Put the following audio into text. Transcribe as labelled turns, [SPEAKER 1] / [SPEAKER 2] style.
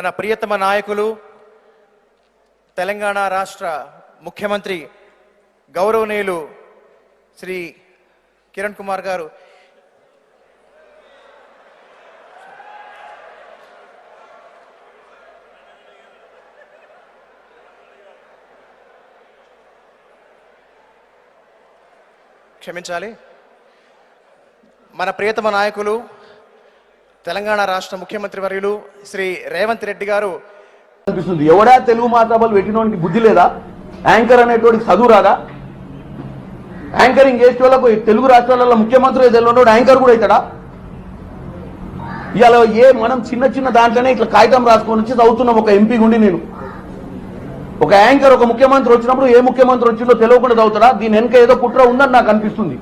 [SPEAKER 1] మన ప్రియతమ నాయకులు తెలంగాణ రాష్ట్ర ముఖ్యమంత్రి గౌరవనీయులు శ్రీ కిరణ్ కుమార్ గారు క్షమించాలి. మన ప్రియతమ నాయకులు తెలంగాణ రాష్ట్ర ముఖ్యమంత్రి వర్యులు శ్రీ రేవంత్ రెడ్డి గారు
[SPEAKER 2] అనిపిస్తుంది. ఎవడా తెలుగు మాట్లాడాలి పెట్టినోడికి బుద్ధి లేదా? యాంకర్ అనేటోడికి చదువు రాదా? యాంకరింగ్ చేసే వాళ్ళకు తెలుగు రాష్ట్రాలలో ముఖ్యమంత్రి తెలియనోడు యాంకర్ కూడా అవుతాడా? ఇవాళ మనం చిన్న చిన్న దాంట్లోనే ఇట్లా కాగితం రాసుకొని వచ్చి చదువుతున్నాం. ఒక ఎంపీ గుండి నేను ఒక యాంకర్ ఒక ముఖ్యమంత్రి వచ్చినప్పుడు ఏ ముఖ్యమంత్రి వచ్చిందో తెలియకుండా చదువుతాడా? దీని వెనక ఏదో కుట్ర ఉందని నాకు అనిపిస్తుంది.